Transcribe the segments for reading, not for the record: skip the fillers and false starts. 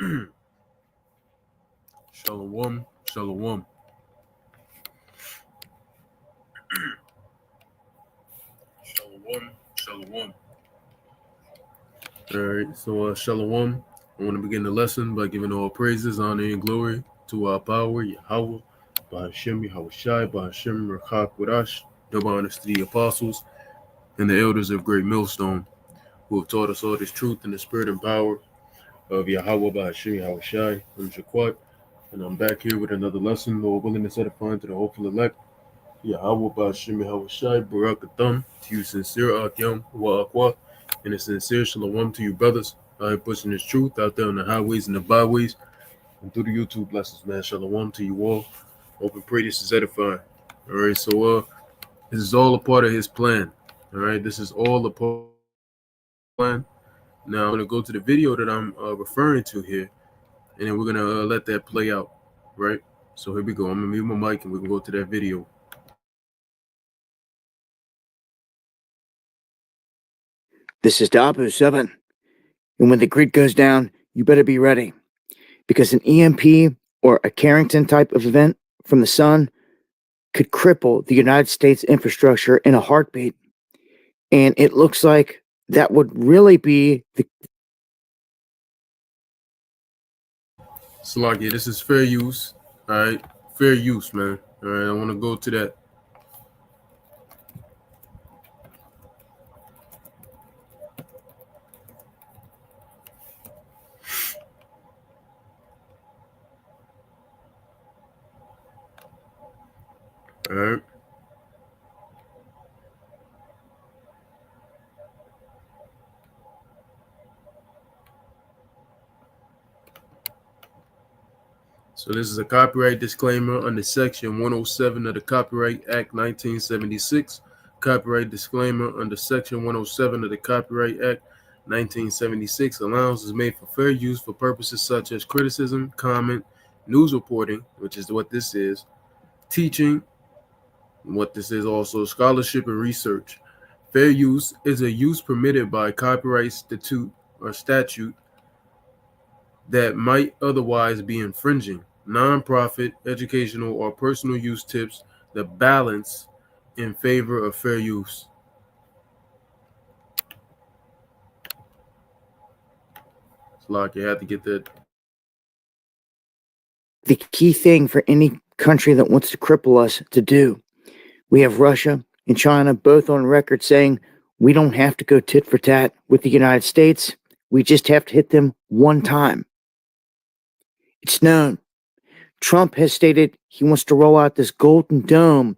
Shalom, shalom, shalom, shalom. All right, so shalom. I want to begin the lesson by giving all praises, honor, and glory to our power, Yahweh, Bahashem, Yahweh Shai, Bahashem, Rakak, Wadash, double honors to the apostles and the elders of Great Millstone, who have taught us all this truth in the spirit and power of Yahweh, Bahashem, Yahweh Shai, I'm Shaquat, and I'm back here with another lesson, Lord willing, to edifying to the hopeful elect. Yahweh Bashim Yahweh Shai Barakatham to you sincere Akyam Wa'akwa and a sincere Shalom to you brothers. I am pushing this truth out there on the highways and the byways and through the YouTube lessons, man. Shalom to you all. Hope and pray this is edifying. All right, so this is all a part of his plan. All right, this is all a part of his plan. Now I'm gonna go to the video that I'm referring to here, and then we're gonna let that play out. Right. So here we go. I'm gonna mute my mic and we can go to that video. This is Dabu 7. And when the grid goes down, you better be ready. Because an EMP or a Carrington type of event from the sun could cripple the United States infrastructure in a heartbeat. And it looks like that would really be the... Salakia, this is fair use. All right. Fair use, man. All right. I want to go to that. All right. So this is a copyright disclaimer under Section 107 of the Copyright Act 1976. Copyright disclaimer under Section 107 of the Copyright Act 1976. Allowance is made for fair use for purposes such as criticism, comment, news reporting, which is what this is, teaching, what this is also, scholarship and research. Fair use is a use permitted by copyright statute that might otherwise be infringing. Non-profit, educational, or personal use tips the balance in favor of fair use. It's like you have to get that. The key thing for any country that wants to cripple us to do. We have Russia and China both on record saying we don't have to go tit for tat with the United States. We just have to hit them one time. It's known. Trump has stated he wants to roll out this golden dome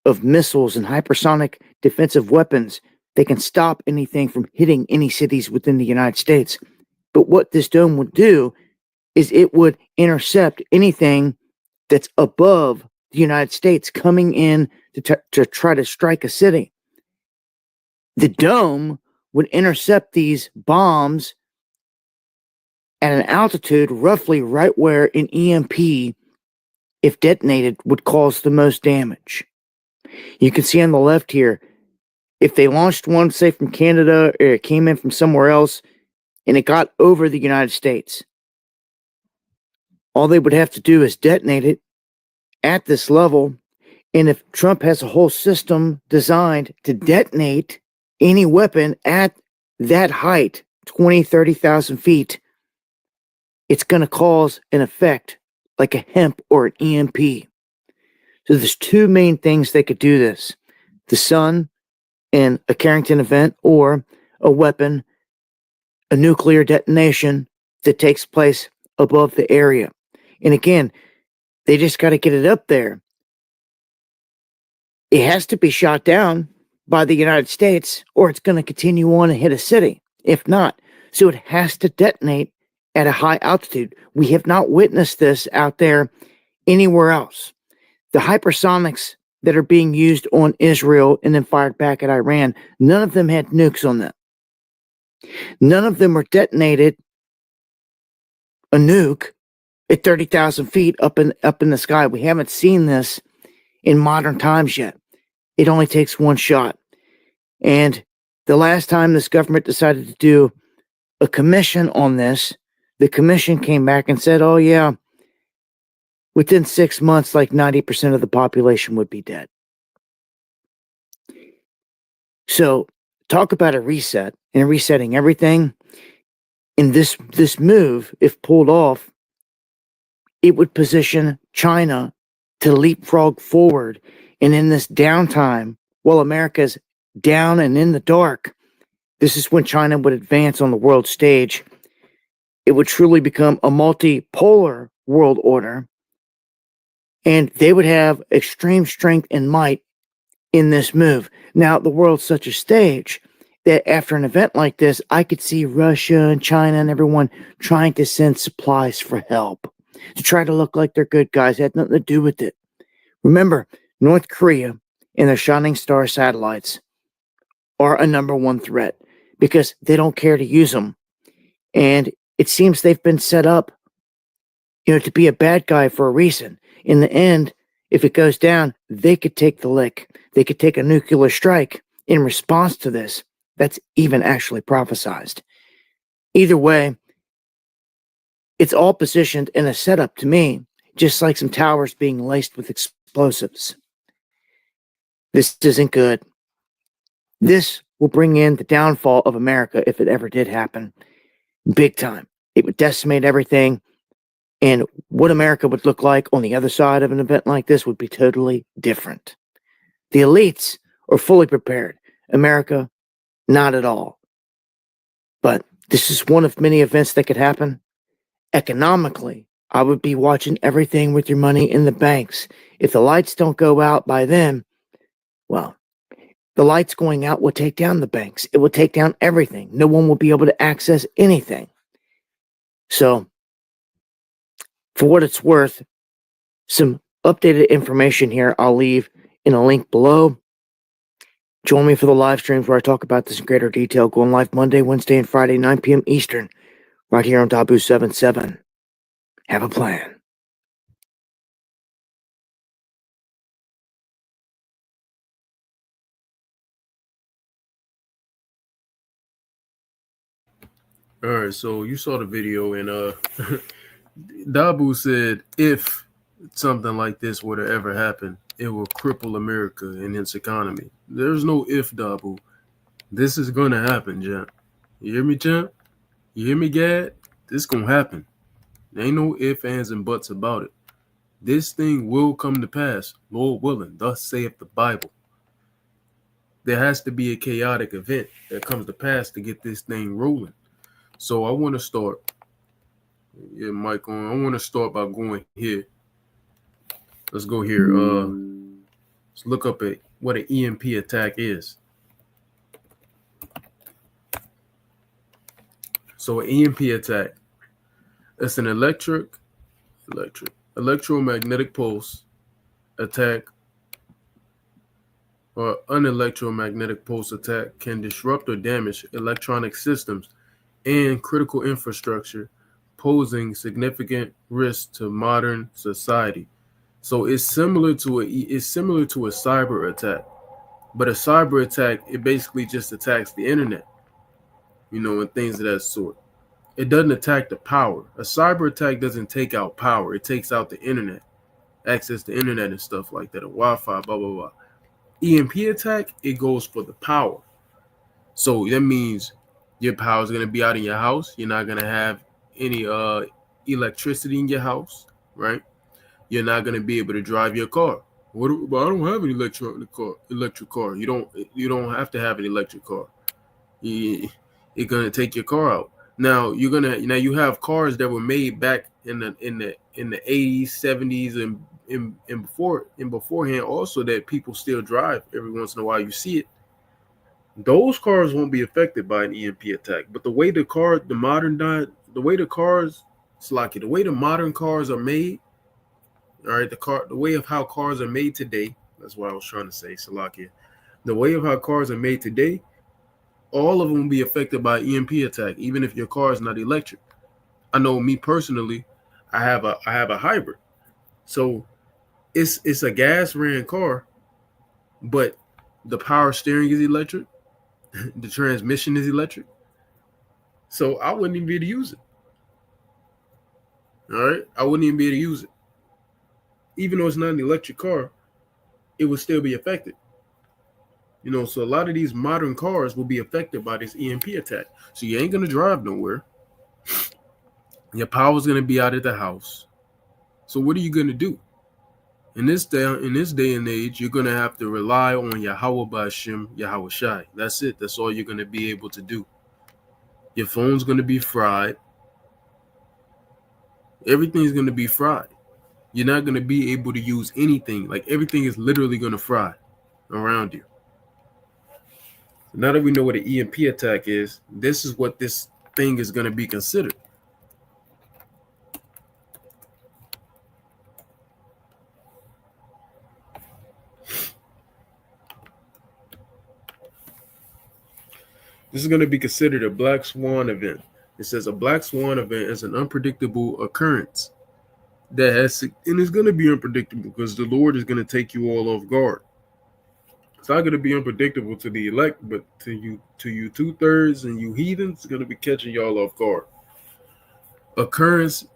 of missiles and hypersonic defensive weapons that can stop anything from hitting any cities within the United States. But what this dome would do is it would intercept anything that's above the United States coming in to try to strike a city. The dome would intercept these bombs at an altitude roughly right where an EMP, if detonated, would cause the most damage. You can see on the left here, if they launched one, say, from Canada, or it came in from somewhere else, and it got over the United States, all they would have to do is detonate it at this level. And if Trump has a whole system designed to detonate any weapon at that height, 20, 30,000 feet, it's going to cause an effect like a hemp or an EMP. So there's two main things that could do this. The sun in a Carrington event, or a weapon, a nuclear detonation that takes place above the area. And again, they just got to get it up there. It has to be shot down by the United States, or it's going to continue on and hit a city. If not, so it has to detonate at a high altitude. We have not witnessed this out there anywhere else. The hypersonics that are being used on Israel and then fired back at Iran, none of them had nukes on them. None of them were detonated a nuke at 30,000 feet up in the sky. We haven't seen this in modern times yet. It only takes one shot. And the last time this government decided to do a commission on this, the commission came back and said, oh, yeah, within 6 months, like 90% of the population would be dead. So talk about a reset and resetting everything. In this move, if pulled off, it would position China to leapfrog forward. And in this downtime, while America's down and in the dark, this is when China would advance on the world stage. It would truly become a multipolar world order. And they would have extreme strength and might in this move. Now, the world's such a stage that after an event like this, I could see Russia and China and everyone trying to send supplies for help, to try to look like they're good guys. It had nothing to do with it. Remember, North Korea and their Shining Star satellites are a number one threat because they don't care to use them. And it seems they've been set up, to be a bad guy for a reason. In the end, if it goes down, they could take the lick. They could take a nuclear strike in response to this. That's even actually prophesized. Either way, it's all positioned in a setup to me, just like some towers being laced with explosives. This isn't good. This will bring in the downfall of America if it ever did happen. Big time. It would decimate everything. And what America would look like on the other side of an event like this would be totally different. The elites are fully prepared. America, not at all. But this is one of many events that could happen. Economically, I would be watching everything with your money in the banks. If the lights don't go out by then, well, the lights going out will take down the banks. It will take down everything. No one will be able to access anything. So, for what it's worth, some updated information here I'll leave in a link below. Join me for the live streams where I talk about this in greater detail, going live Monday, Wednesday, and Friday, 9 p.m. Eastern, right here on Dabu 77. Have a plan. All right, so you saw the video, and Dabu said if something like this were to ever happen, it will cripple America and its economy. There's no if, Dabu. This is gonna happen, champ. You hear me, champ? You hear me, Gad? This gonna happen. There ain't no ifs, ands, and buts about it. This thing will come to pass, Lord willing. Thus saith the Bible. There has to be a chaotic event that comes to pass to get this thing rolling. So I want to start. Yeah, mic on. I want to start by going here. Let's go here. Let's look up at what an EMP attack is. So an EMP attack, it's an electromagnetic pulse attack or an electromagnetic pulse attack can disrupt or damage electronic systems and critical infrastructure, posing significant risk to modern society. So it's similar to a cyber attack, but a cyber attack, it basically just attacks the internet, and things of that sort. It doesn't attack the power. A cyber attack doesn't take out power. It takes out the internet, access to internet and stuff like that, or Wi-Fi, blah, blah, blah. EMP attack, it goes for the power. So that means your power is going to be out in your house. You're not going to have any electricity in your house, right? You're not going to be able to drive your car. But I don't have an electric car. You don't have to have an electric car. You're going to take your car out. Now you have cars that were made back in the 80s, 70s, and beforehand also that people still drive every once in a while. You see it. Those cars won't be affected by an EMP attack. But the way the modern cars are made, all right, the way of how cars are made today, that's what I was trying to say, Salakia. The way of how cars are made today, all of them will be affected by EMP attack, even if your car is not electric. I know me personally, I have a hybrid. So it's a gas ran car, but the power steering is electric. The transmission is electric. So I wouldn't even be able to use it. All right, I wouldn't even be able to use it. Even though it's not an electric car, it would still be affected. You know, so a lot of these modern cars will be affected by this EMP attack. So you ain't gonna drive nowhere. Your power's gonna be out at the house. So what are you gonna do? In this day and age, you're gonna have to rely on Yahweh Ba'Shem, Yahweh Shai. That's it. That's all you're gonna be able to do. Your phone's gonna be fried. Everything's gonna be fried. You're not gonna be able to use anything. Like everything is literally gonna fry around you. Now that we know what an EMP attack is, this is what this thing is gonna be considered. This is going to be considered a black swan event. It says a black swan event is an unpredictable occurrence that has, and it's going to be unpredictable because the Lord is going to take you all off guard. It's not going to be unpredictable to the elect, but to you 2/3 and you heathens, it's going to be catching y'all off guard. Occurrence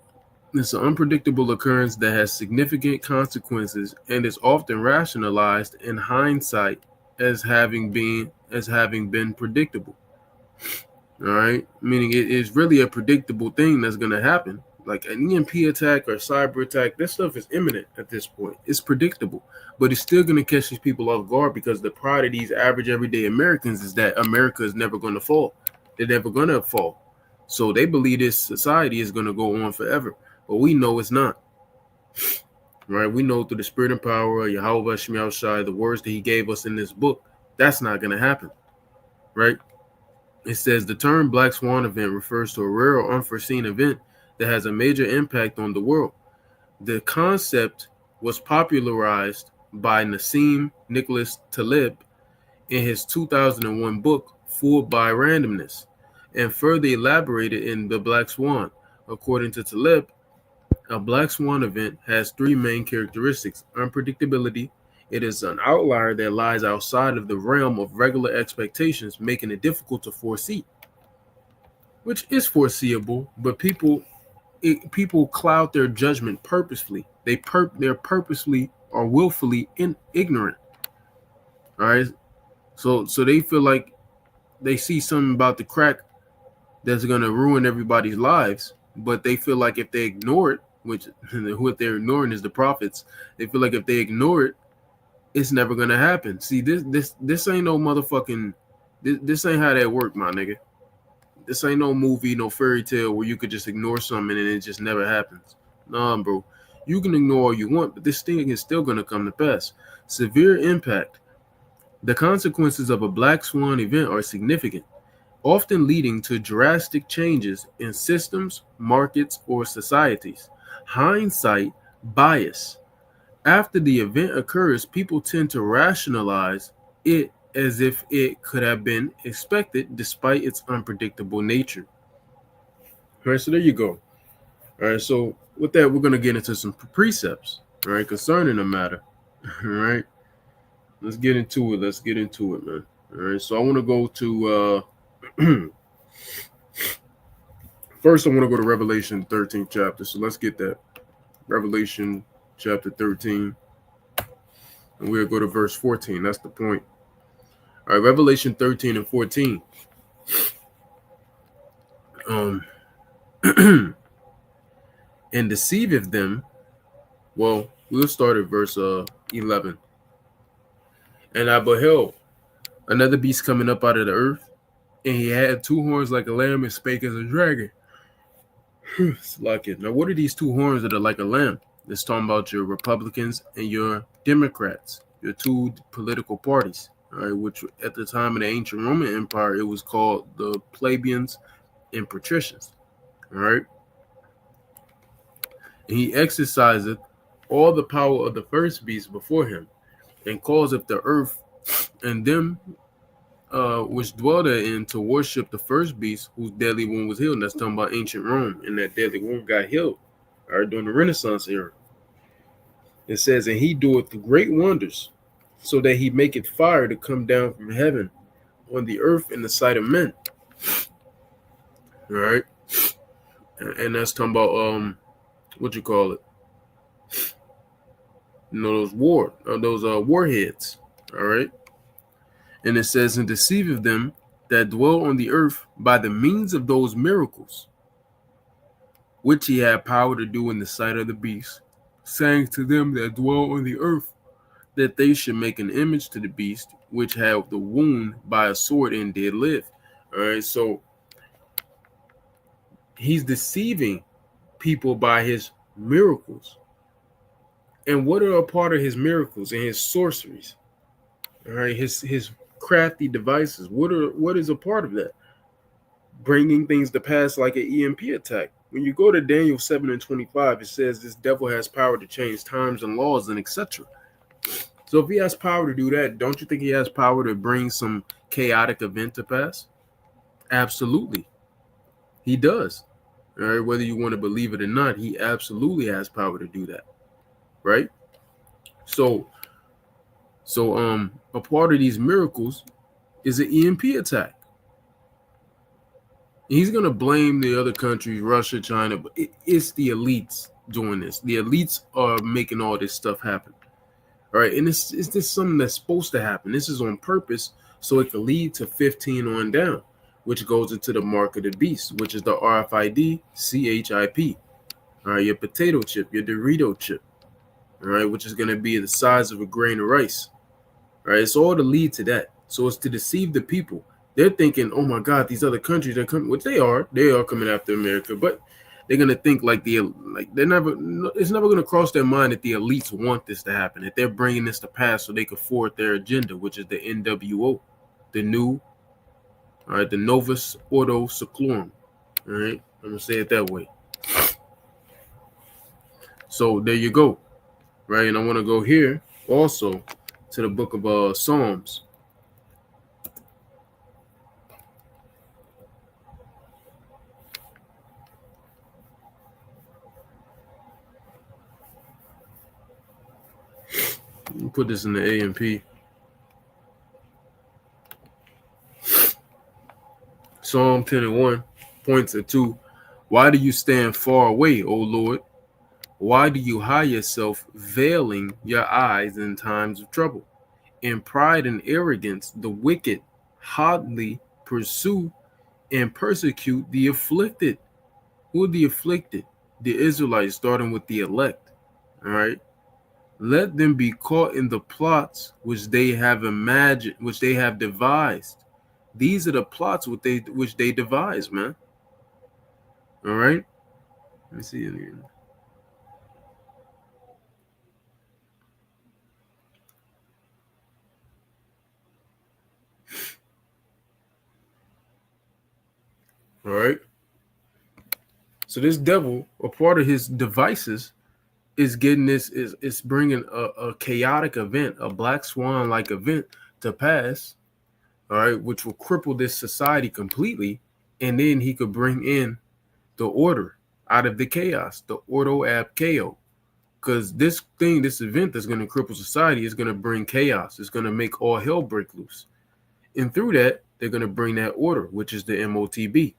is an unpredictable occurrence that has significant consequences and is often rationalized in hindsight as having been predictable. All right, meaning it is really a predictable thing that's going to happen. Like an EMP attack or cyber attack, this stuff is imminent at this point. It's predictable, but it's still going to catch these people off guard because the pride of these average everyday Americans is that America is never going to fall. They're never going to fall. So they believe this society is going to go on forever, but we know it's not. Right? We know through the spirit and power of Yahweh Shemiel Shai, the words that he gave us in this book, that's not going to happen. Right? It says the term Black Swan event refers to a rare or unforeseen event that has a major impact on the world. The concept was popularized by Nassim Nicholas Taleb in his 2001 book, Fooled by Randomness, and further elaborated in The Black Swan. According to Taleb, a Black Swan event has three main characteristics: unpredictability. It is an outlier that lies outside of the realm of regular expectations, making it difficult to foresee, which is foreseeable, but people cloud their judgment purposefully. They're purposely or willfully ignorant. All right, so they feel like they see something about the crack that's gonna ruin everybody's lives, but they feel like if they ignore it, which what they're ignoring is the prophets. They feel like if they ignore it, it's never gonna happen. See, this ain't no motherfucking. This ain't how that work, my nigga. This ain't no movie, no fairy tale where you could just ignore something and it just never happens. Nah, bro. You can ignore all you want, but this thing is still gonna come to pass. Severe impact. The consequences of a Black Swan event are significant, often leading to drastic changes in systems, markets, or societies. Hindsight bias. After the event occurs, people tend to rationalize it as if it could have been expected despite its unpredictable nature. All right, so there you go. All right, so with that, we're going to get into some precepts, all right, concerning the matter. All right, let's get into it. Man. All right, so I want to go to, first I want to go to Revelation 13th chapter. So let's get that. Revelation chapter 13, and we'll go to verse 14. That's the point. All right, Revelation 13 and 14. And deceiveth them. Well, we'll start at verse 11. And I beheld another beast coming up out of the earth, and he had two horns like a lamb and spake as a dragon. It's like it. Now, what are these two horns that are like a lamb? It's talking about your Republicans and your Democrats, your two political parties, all right, which at the time of the ancient Roman Empire, it was called the plebeians and patricians, all right? And he exerciseth all the power of the first beast before him, and causeth the earth and them which dwell therein to worship the first beast whose deadly wound was healed. And that's talking about ancient Rome, and that deadly wound got healed, all right, during the Renaissance era. It says, and he doeth great wonders, so that he maketh fire to come down from heaven on the earth in the sight of men. All right. And that's talking about what you call it? Those warheads. All right. And it says, and deceiveth them that dwell on the earth by the means of those miracles, which he had power to do in the sight of the beast, saying to them that dwell on the earth, that they should make an image to the beast, which had the wound by a sword and did live. All right. So he's deceiving people by his miracles. And what are a part of his miracles and his sorceries? All right, his crafty devices. What is a part of that? Bringing things to pass like an EMP attack. When you go to Daniel 7:25, it says this devil has power to change times and laws and etc. So if he has power to do that, don't you think he has power to bring some chaotic event to pass? Absolutely. He does. All right, whether you want to believe it or not, he absolutely has power to do that. Right? So a part of these miracles is an EMP attack. He's going to blame the other countries, Russia, China, but it's the elites doing this. The elites are making all this stuff happen. All right, and it's this something that's supposed to happen. This is on purpose, so it can lead to 15 on down, which goes into the mark of the beast, which is the RFID CHIP. All right, your potato chip, your Dorito chip. All right, which is going to be the size of a grain of rice. All right, it's all to lead to that. So it's to deceive the people. They're thinking, oh my God, these other countries are coming, which they are coming after America, but they're gonna think it's never gonna cross their mind that the elites want this to happen, that they're bringing this to pass so they can forward their agenda, which is the NWO, the Novus Ordo Seclorum. All right, I'm gonna say it that way. So there you go, right? And I want to go here also to the book of Psalms. Put this in the AMP. Psalm 10:1 points at 2. Why do you stand far away, O Lord? Why do you hide yourself, veiling your eyes in times of trouble? In pride and arrogance, the wicked hotly pursue and persecute the afflicted. Who are the afflicted? The Israelites, starting with the elect. All right. Let them be caught in the plots which they have imagined, which they have devised. These are the plots which they devise, man. All right. Let me see it here. All right. So this devil, a part of his devices, is getting this is bringing a chaotic event, a black swan like event to pass. All right, which will cripple this society completely, and then he could bring in the order out of the chaos, the ordo ab chaos. Because this event that's going to cripple society is going to bring chaos. It's going to make all hell break loose. And through that, they're going to bring that order, which is the MOTB.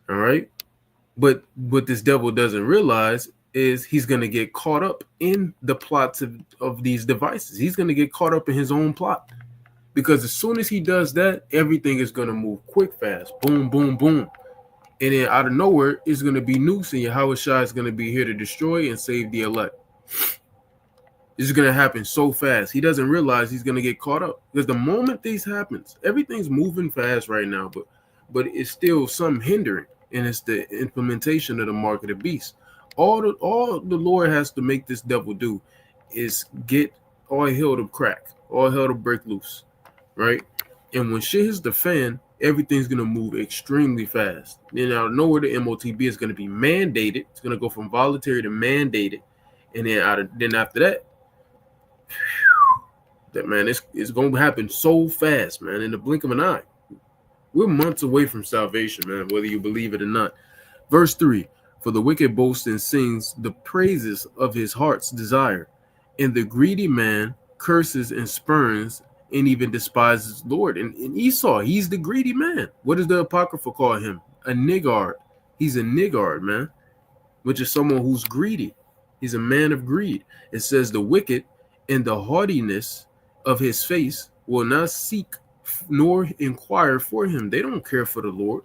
All right. But what this devil doesn't realize is he's going to get caught up in the plots of these devices. He's going to get caught up in his own plot. Because as soon as he does that, everything is going to move quick, fast. Boom, boom, boom. And then out of nowhere, it's going to be Newt, and Yahweh Shai is going to be here to destroy and save the elect. This is going to happen so fast. He doesn't realize he's going to get caught up. Because the moment this happens, everything's moving fast right now, but it's still some hindering. And it's the implementation of the mark of the beast. All the Lord has to make this devil do is get all hell to crack, all hell to break loose. Right? And when shit hits the fan, everything's going to move extremely fast. Then out of nowhere, the MOTB is going to be mandated. It's going to go from voluntary to mandated. And then after that, it's going to happen so fast, man, in the blink of an eye. We're months away from salvation, man, whether you believe it or not. Verse 3, for the wicked boasts and sings the praises of his heart's desire. And the greedy man curses and spurns and even despises Lord. And Esau, he's the greedy man. What does the Apocrypha call him? A niggard. He's a niggard, man. which is someone who's greedy. He's a man of greed. It says the wicked in the haughtiness of his face will not seek nor inquire for him. They don't care for the Lord.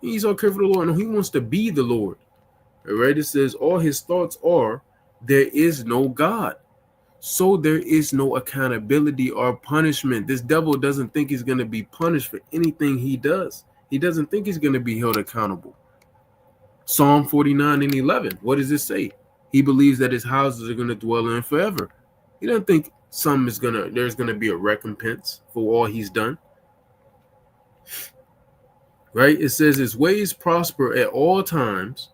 He's don't care for the Lord. No, he wants to be the Lord. All right. It says all his thoughts are there is no God. So there is no accountability or punishment. This devil doesn't think he's going to be punished for anything he does. He doesn't think he's going to be held accountable. Psalm 49:11. What does it say? He believes that his houses are going to dwell in forever. He doesn't think there's going to be a recompense for all he's done. Right? It says his ways prosper at all times.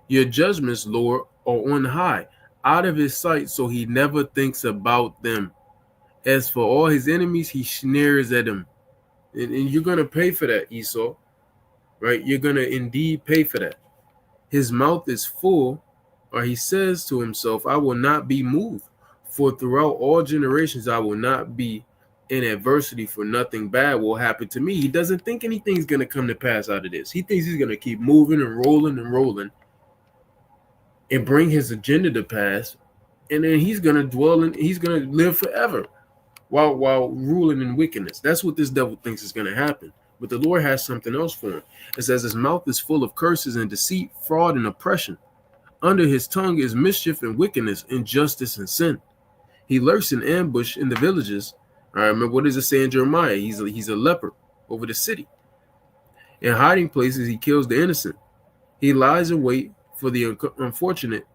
Your judgments, Lord, are on high, out of his sight, so he never thinks about them. As for all his enemies, he sneers at them. And you're going to pay for that, Esau. Right? You're going to indeed pay for that. His mouth is full, or he says to himself, I will not be moved. For throughout all generations, I will not be in adversity, for nothing bad will happen to me. He doesn't think anything's going to come to pass out of this. He thinks he's going to keep moving and rolling and bring his agenda to pass. And then he's going to he's going to live forever while ruling in wickedness. That's what this devil thinks is going to happen. But the Lord has something else for him. It says his mouth is full of curses and deceit, fraud and oppression. Under his tongue is mischief and wickedness, injustice and sin. He lurks in ambush in the villages. I remember, what does it say in Jeremiah? He's a leper over the city. In hiding places, he kills the innocent. He lies in wait for the unfortunate,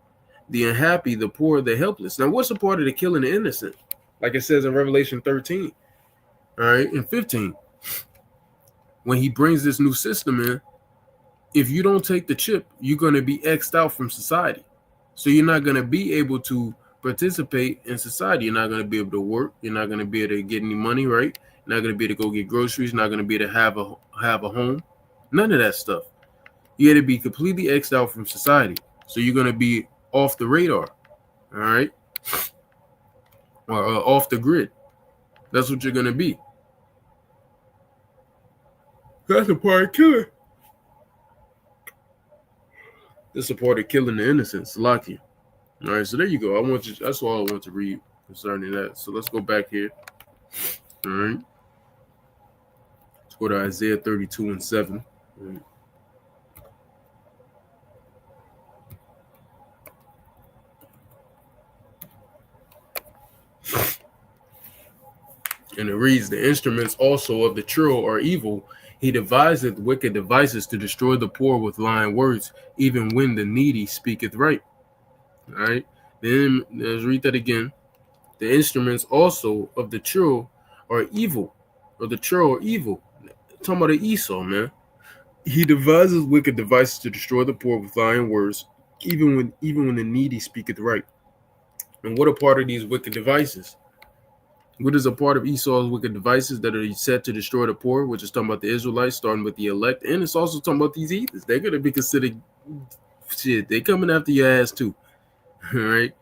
the unhappy, the poor, the helpless. Now, what's the part of the killing the innocent? Like it says in Revelation 13, all right, and 15. When he brings this new system in, if you don't take the chip, you're going to be X'd out from society. So you're not going to be able to participate in society. You're not going to be able to work. You're not going to be able to get any money, right? You're not going to be able to go get groceries. You're not going to be able to have a home. None of that stuff. You got to be completely X'd out from society. So you're going to be off the radar, all right? Or off the grid. That's what you're going to be. That's a part of killing. That's a part of killing the innocents, Lucky. All right, so there you go. That's all I want to read concerning that. So let's go back here. All right. Let's go to Isaiah 32:7. All right. And it reads, the instruments also of the trill are evil. He deviseth wicked devices to destroy the poor with lying words, even when the needy speaketh right. All right. Then let's read that again. The instruments also of the trill are evil, or the trill are evil. Talking about the Esau, man. He devises wicked devices to destroy the poor with lying words, even when the needy speaketh right. And what are part of these wicked devices? What is a part of Esau's wicked devices that are set to destroy the poor, which is talking about the Israelites, starting with the elect, and it's also talking about these heathens. They're going to be considered shit. They coming after your ass too, all right?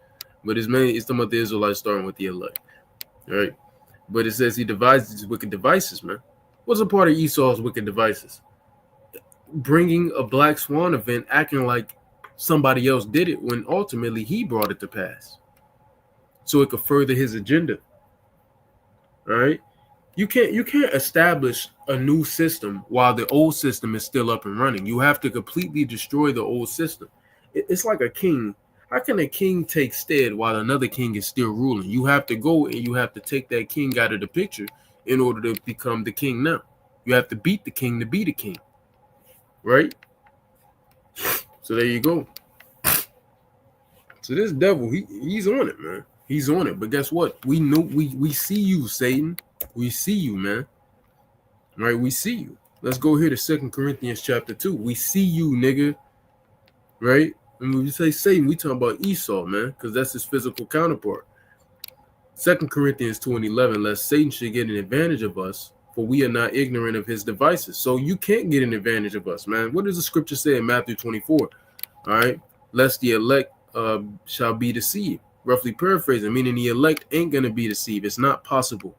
But it's talking about the Israelites, starting with the elect, all right? But it says he devised these wicked devices, man. What's a part of Esau's wicked devices? Bringing a black swan event, acting like somebody else did it when ultimately he brought it to pass, so it could further his agenda. All right, you can't establish a new system while the old system is still up and running. You have to completely destroy the old system. It's like a king. How can a king take stead while another king is still ruling? You have to go and you have to take that king out of the picture in order to become the king now. You have to beat the king to be the king, right? So there you go. So this devil, he's on it, man. He's on it. But guess what? We know we see you, Satan. We see you, man. Right? We see you. Let's go here to 2 Corinthians chapter 2. We see you, nigga. Right? And when we say Satan, we talking about Esau, man, because that's his physical counterpart. 2 Corinthians 2:11, lest Satan should get an advantage of us, for we are not ignorant of his devices. So you can't get an advantage of us, man. What does the scripture say in Matthew 24? All right? Lest the elect shall be deceived. Roughly paraphrasing, meaning the elect ain't going to be deceived. It's not possible.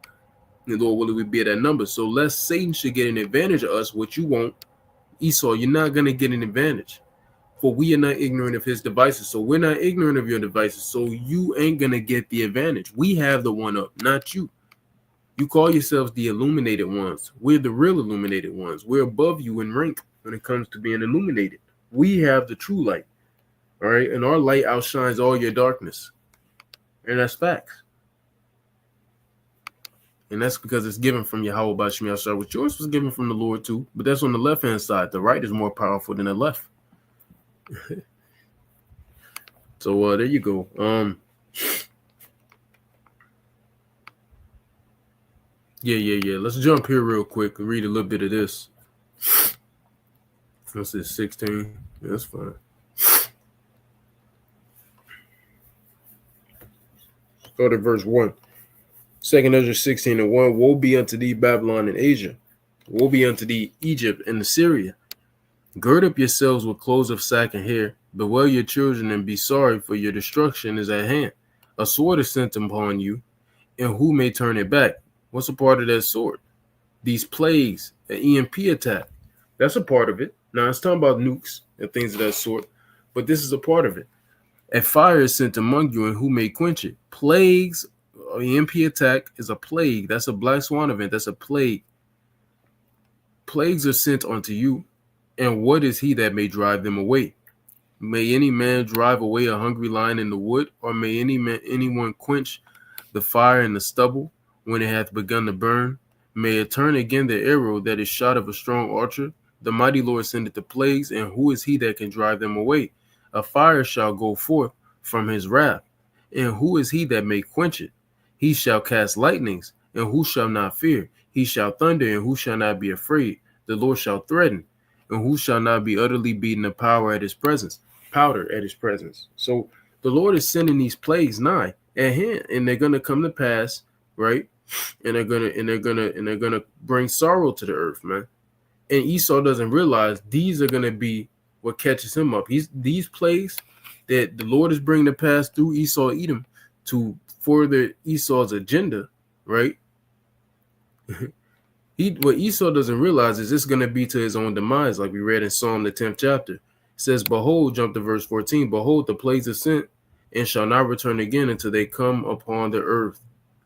And Lord, will we be at that number? So lest Satan should get an advantage of us, what you want, Esau, you're not going to get an advantage. For we are not ignorant of his devices. So we're not ignorant of your devices. So you ain't going to get the advantage. We have the one up, not you. You call yourselves the illuminated ones. We're the real illuminated ones. We're above you in rank when it comes to being illuminated. We have the true light. All right. And our light outshines all your darkness. And that's facts. And that's because it's given from Yahweh Bashim Yashar, which yours was given from the Lord too. But that's on the left-hand side. The right is more powerful than the left. So there you go. Yeah. Let's jump here real quick and read a little bit of this. This is 16. Yeah, that's fine. Go to verse 1. 2nd Ezra 16:1. Woe be unto thee, Babylon and Asia. Woe be unto thee, Egypt and Assyria. Gird up yourselves with clothes of sack and hair. Bewail your children and be sorry, for your destruction is at hand. A sword is sent upon you, and who may turn it back? What's a part of that sword? These plagues, an EMP attack. That's a part of it. Now, it's talking about nukes and things of that sort, but this is a part of it. A fire is sent among you, and who may quench it? Plagues, EMP attack is a plague. That's a black swan event. That's a plague. Plagues are sent unto you, and what is he that may drive them away? May any man drive away a hungry lion in the wood, or may anyone quench the fire in the stubble when it hath begun to burn? May it turn again the arrow that is shot of a strong archer? The mighty Lord sendeth the plagues, and who is he that can drive them away? A fire shall go forth from his wrath, and who is he that may quench it? He shall cast lightnings, and who shall not fear? He shall thunder, and who shall not be afraid? The Lord shall threaten, and who shall not be utterly beaten of powder at his presence? So the Lord is sending these plagues nigh at hand, and they're gonna come to pass, right? And they're gonna bring sorrow to the earth, man. And Esau doesn't realize these are gonna be what catches him up. These plagues that the Lord is bringing to pass through Esau Edom to further Esau's agenda, right? What Esau doesn't realize is it's going to be to his own demise, like we read in Psalm the 10th chapter. It says, behold, jump to verse 14, behold, the plagues are sent and shall not return again until they come upon the earth.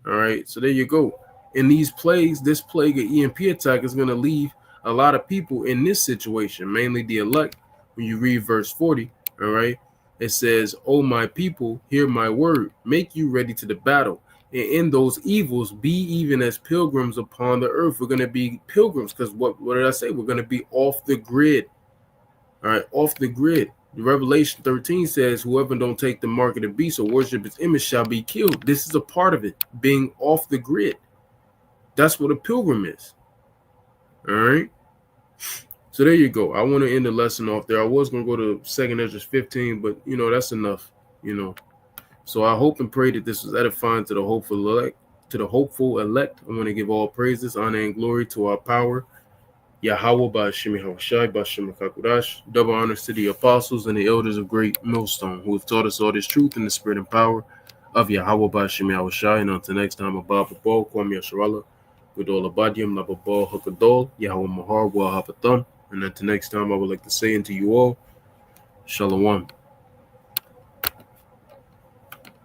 All right, so there you go. In these plagues, this plague of EMP attack is going to leave a lot of people in this situation, mainly the elect. When you read verse 40, all right, it says, "O my people, hear my word, make you ready to the battle. And in those evils, be even as pilgrims upon the earth." We're going to be pilgrims because what did I say? We're going to be off the grid. All right, off the grid. Revelation 13 says, whoever don't take the mark of the beast or worship its image shall be killed. This is a part of it, being off the grid. That's what a pilgrim is. All right. So there you go. I want to end the lesson off there. I was going to go to 2nd Ezra 15, but, that's enough, So I hope and pray that this was edifying to the hopeful elect. I want to give all praises, honor, and glory to our power, Yahweh Ba'ashim Hawashai Ba'ashim Kakurash. Double honors to the apostles and the elders of Great Millstone who have taught us all this truth in the spirit and power of Yahweh Ba'ashim Hawashai. And until next time, Abba Ball, Kwam Yasharallah, Gudol Abadium, Lababal, Hakadol, Yahweh Mahar, Wahapatham. And until next time, I would like to say unto you all, Shalom.